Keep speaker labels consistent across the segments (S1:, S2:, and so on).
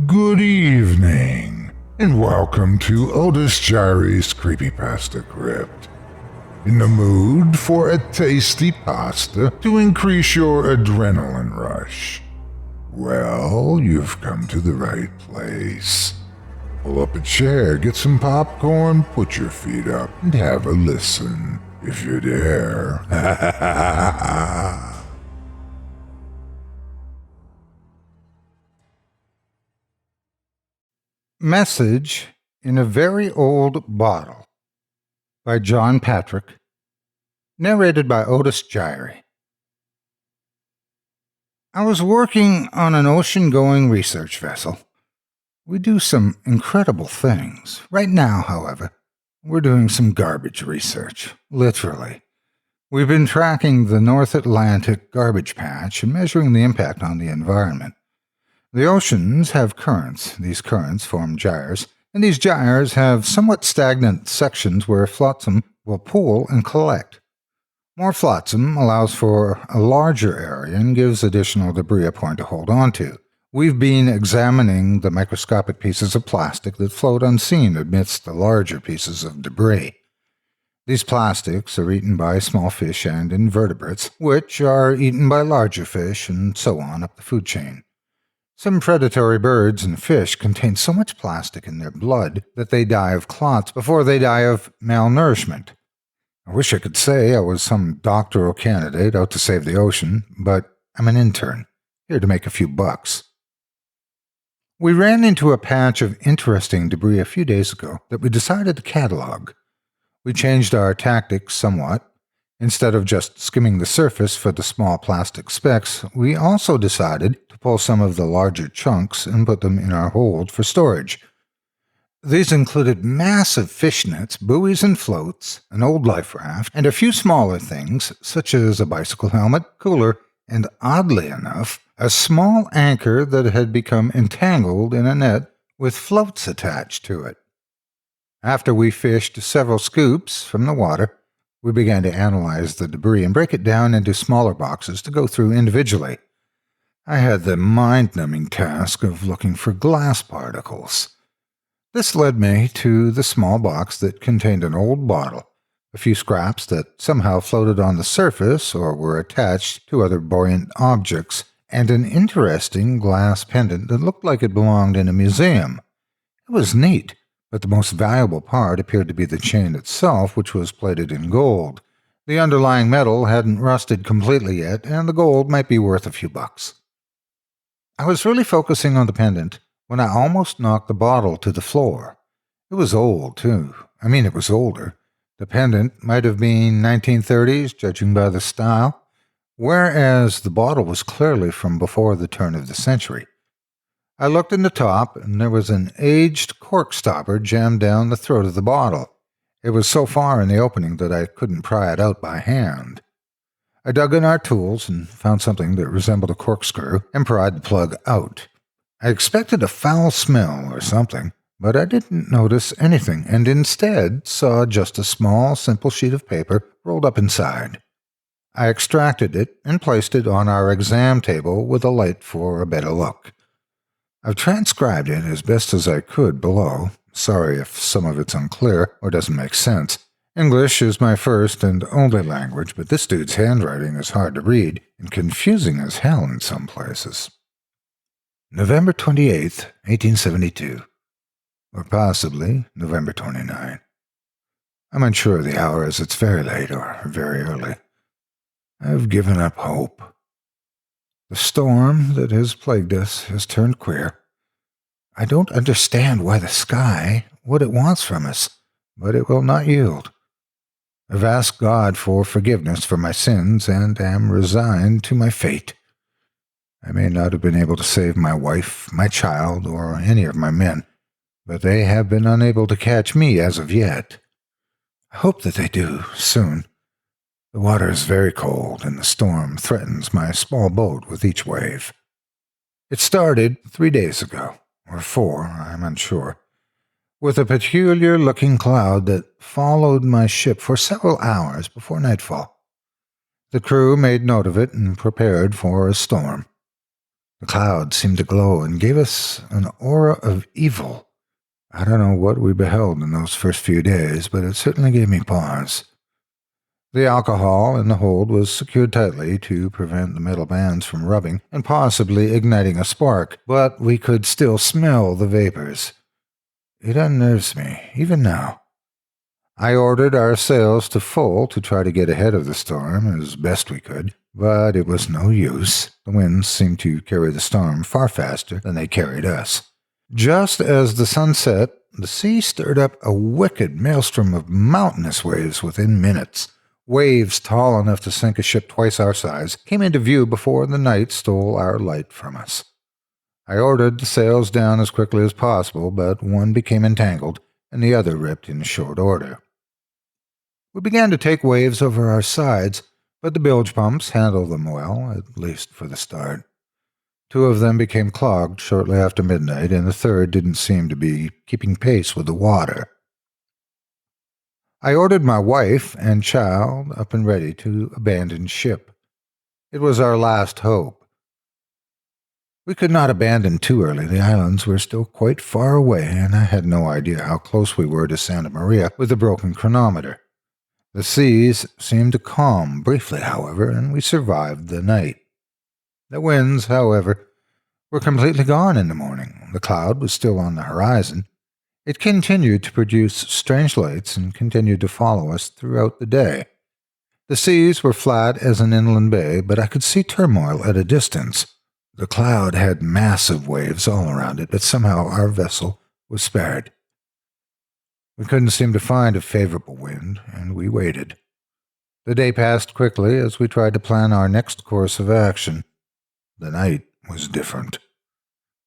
S1: Good evening, and welcome to Otis Jiry's Creepypasta Crypt. In the mood for a tasty pasta to increase your adrenaline rush? Well, you've come to the right place. Pull up a chair, get some popcorn, put your feet up, and have a listen, if you dare.
S2: Message in a Very Old Bottle by Jon Patrick, narrated by Otis Jiry. I was working on an ocean-going research vessel. We do some incredible things. Right now, however, we're doing some garbage research, literally. We've been tracking the North Atlantic garbage patch and measuring the impact on the environment. The oceans have currents. These currents form gyres, and these gyres have somewhat stagnant sections where flotsam will pool and collect. More flotsam allows for a larger area and gives additional debris a point to hold on to. We've been examining the microscopic pieces of plastic that float unseen amidst the larger pieces of debris. These plastics are eaten by small fish and invertebrates, which are eaten by larger fish, and so on up the food chain. Some predatory birds and fish contain so much plastic in their blood that they die of clots before they die of malnourishment. I wish I could say I was some doctoral candidate out to save the ocean, but I'm an intern, here to make a few bucks. We ran into a patch of interesting debris a few days ago that we decided to catalog. We changed our tactics somewhat. Instead of just skimming the surface for the small plastic specks, we also decided to pull some of the larger chunks and put them in our hold for storage. These included massive fish nets, buoys and floats, an old life raft, and a few smaller things such as a bicycle helmet, cooler, and oddly enough, a small anchor that had become entangled in a net with floats attached to it. After we fished several scoops from the water, we began to analyze the debris and break it down into smaller boxes to go through individually. I had the mind-numbing task of looking for glass particles. This led me to the small box that contained an old bottle, a few scraps that somehow floated on the surface or were attached to other buoyant objects, and an interesting glass pendant that looked like it belonged in a museum. It was neat. But the most valuable part appeared to be the chain itself, which was plated in gold. The underlying metal hadn't rusted completely yet, and the gold might be worth a few bucks. I was really focusing on the pendant when I almost knocked the bottle to the floor. It was old, too. It was older. The pendant might have been 1930s, judging by the style, whereas the bottle was clearly from before the turn of the century. I looked in the top, and there was an aged cork stopper jammed down the throat of the bottle. It was so far in the opening that I couldn't pry it out by hand. I dug in our tools and found something that resembled a corkscrew and pried the plug out. I expected a foul smell or something, but I didn't notice anything and instead saw just a small, simple sheet of paper rolled up inside. I extracted it and placed it on our exam table with a light for a better look. I've transcribed it as best as I could below. Sorry if some of it's unclear or doesn't make sense. English is my first and only language, but this dude's handwriting is hard to read and confusing as hell in some places. November 28th, 1872. Or possibly November 29. I'm unsure of the hour as it's very late or very early. I've given up hope. The storm that has plagued us has turned queer. I don't understand why the sky, what it wants from us, but it will not yield. I've asked God for forgiveness for my sins and am resigned to my fate. I may not have been able to save my wife, my child, or any of my men, but they have been unable to catch me as of yet. I hope that they do, soon. The water is very cold, and the storm threatens my small boat with each wave. It started 3 days ago, or 4, I'm unsure, with a peculiar-looking cloud that followed my ship for several hours before nightfall. The crew made note of it and prepared for a storm. The clouds seemed to glow and gave us an aura of evil. I don't know what we beheld in those first few days, but it certainly gave me pause. The alcohol in the hold was secured tightly to prevent the metal bands from rubbing and possibly igniting a spark, but we could still smell the vapors. It unnerves me, even now. I ordered our sails to full to try to get ahead of the storm as best we could, but it was no use. The winds seemed to carry the storm far faster than they carried us. Just as the sun set, the sea stirred up a wicked maelstrom of mountainous waves within minutes. Waves tall enough to sink a ship twice our size came into view before the night stole our light from us. I ordered the sails down as quickly as possible, but one became entangled and the other ripped in short order. We began to take waves over our sides, but the bilge pumps handled them well, at least for the start. 2 of them became clogged shortly after midnight, and the third didn't seem to be keeping pace with the water. I ordered my wife and child up and ready to abandon ship. It was our last hope. We could not abandon too early. The islands were still quite far away, and I had no idea how close we were to Santa Maria with the broken chronometer. The seas seemed to calm briefly, however, and we survived the night. The winds, however, were completely gone in the morning. The cloud was still on the horizon. It continued to produce strange lights and continued to follow us throughout the day. The seas were flat as an inland bay, but I could see turmoil at a distance. The cloud had massive waves all around it, but somehow our vessel was spared. We couldn't seem to find a favorable wind, and we waited. The day passed quickly as we tried to plan our next course of action. The night was different.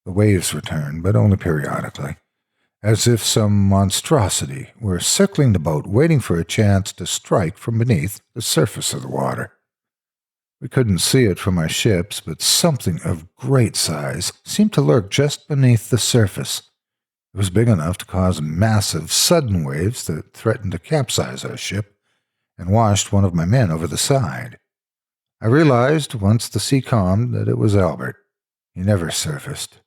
S2: The waves returned, but only periodically, as if some monstrosity were circling the boat, waiting for a chance to strike from beneath the surface of the water. We couldn't see it from our ships, but something of great size seemed to lurk just beneath the surface. It was big enough to cause massive, sudden waves that threatened to capsize our ship and washed one of my men over the side. I realized, once the sea calmed, that it was Albert. He never surfaced.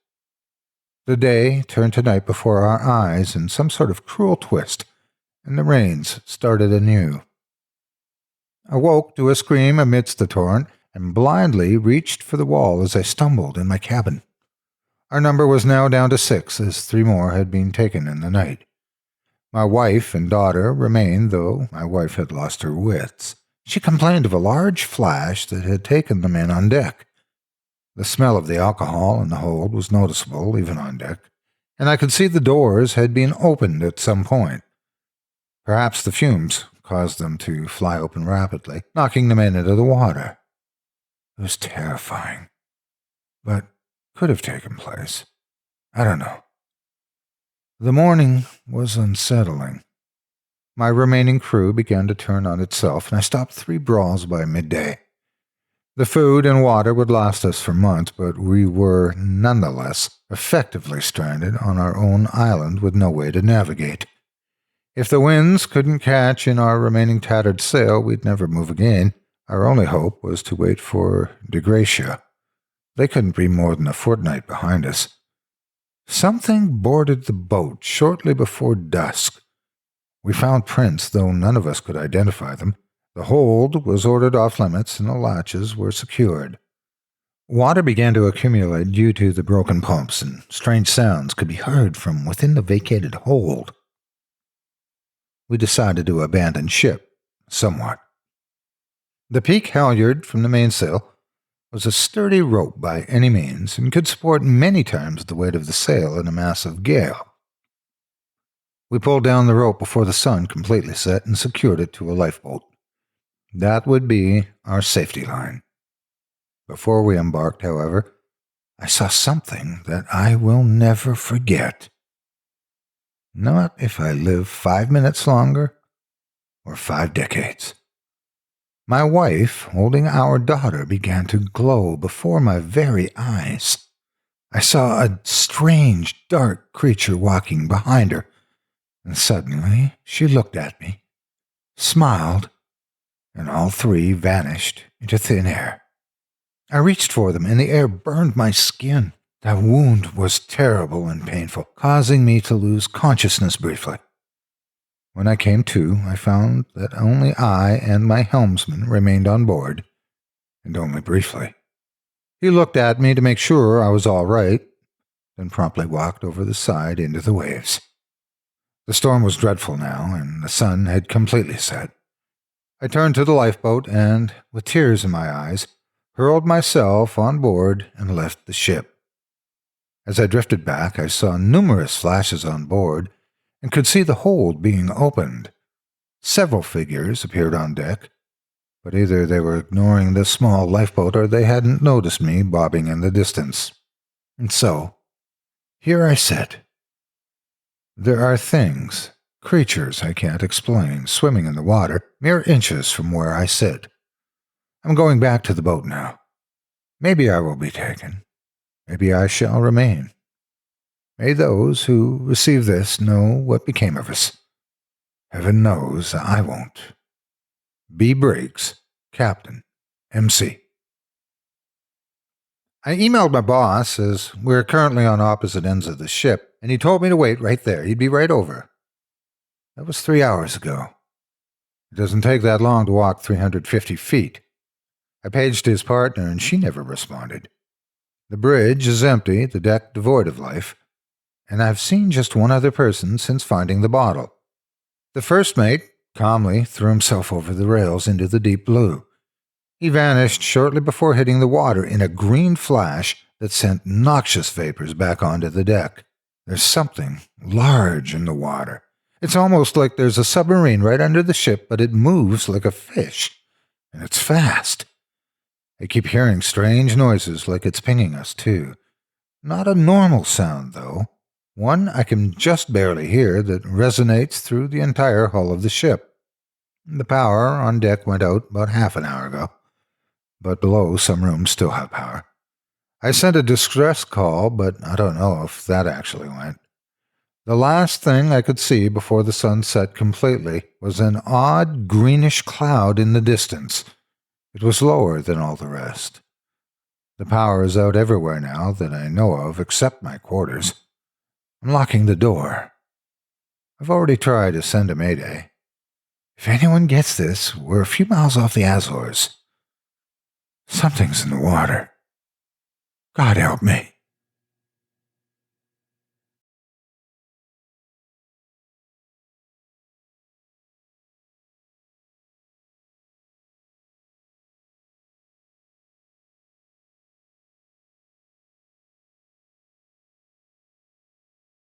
S2: The day turned to night before our eyes in some sort of cruel twist, and the rains started anew. I woke to a scream amidst the torrent and blindly reached for the wall as I stumbled in my cabin. Our number was now down to 6, as 3 more had been taken in the night. My wife and daughter remained, though my wife had lost her wits. She complained of a large flash that had taken the men on deck. The smell of the alcohol in the hold was noticeable, even on deck, and I could see the doors had been opened at some point. Perhaps the fumes caused them to fly open rapidly, knocking the men into the water. It was terrifying, but could have taken place. I don't know. The morning was unsettling. My remaining crew began to turn on itself, and I stopped 3 brawls by midday. The food and water would last us for months, but we were nonetheless effectively stranded on our own island with no way to navigate. If the winds couldn't catch in our remaining tattered sail, we'd never move again. Our only hope was to wait for De Gracia. They couldn't be more than a fortnight behind us. Something boarded the boat shortly before dusk. We found prints, though none of us could identify them. The hold was ordered off limits and the latches were secured. Water began to accumulate due to the broken pumps, and strange sounds could be heard from within the vacated hold. We decided to abandon ship, somewhat. The peak halyard from the mainsail was a sturdy rope by any means, and could support many times the weight of the sail in a massive gale. We pulled down the rope before the sun completely set and secured it to a lifeboat. That would be our safety line. Before we embarked, however, I saw something that I will never forget. Not if I live 5 minutes longer or 5 decades. My wife, holding our daughter, began to glow before my very eyes. I saw a strange, dark creature walking behind her, and suddenly she looked at me, smiled, and all 3 vanished into thin air. I reached for them, and the air burned my skin. That wound was terrible and painful, causing me to lose consciousness briefly. When I came to, I found that only I and my helmsman remained on board, and only briefly. He looked at me to make sure I was all right, then promptly walked over the side into the waves. The storm was dreadful now, and the sun had completely set. I turned to the lifeboat and, with tears in my eyes, hurled myself on board and left the ship. As I drifted back, I saw numerous flashes on board and could see the hold being opened. Several figures appeared on deck, but either they were ignoring the small lifeboat or they hadn't noticed me bobbing in the distance. And so, here I sit. There are things, creatures I can't explain, swimming in the water, mere inches from where I sit. I'm going back to the boat now. Maybe I will be taken. Maybe I shall remain. May those who receive this know what became of us. Heaven knows I won't. B. Briggs, Captain, MC. I emailed my boss, as we're currently on opposite ends of the ship, and he told me to wait right there. He'd be right over. That was 3 hours ago. It doesn't take that long to walk 350 feet. I paged his partner, and she never responded. The bridge is empty, the deck devoid of life, and I've seen just one other person since finding the bottle. The first mate calmly threw himself over the rails into the deep blue. He vanished shortly before hitting the water in a green flash that sent noxious vapors back onto the deck. There's something large in the water. It's almost like there's a submarine right under the ship, but it moves like a fish, and it's fast. I keep hearing strange noises like it's pinging us, too. Not a normal sound, though. One I can just barely hear that resonates through the entire hull of the ship. The power on deck went out about half an hour ago, but below some rooms still have power. I sent a distress call, but I don't know if that actually went. The last thing I could see before the sun set completely was an odd greenish cloud in the distance. It was lower than all the rest. The power is out everywhere now that I know of, except my quarters. I'm locking the door. I've already tried to send a mayday. If anyone gets this, we're a few miles off the Azores. Something's in the water. God help me.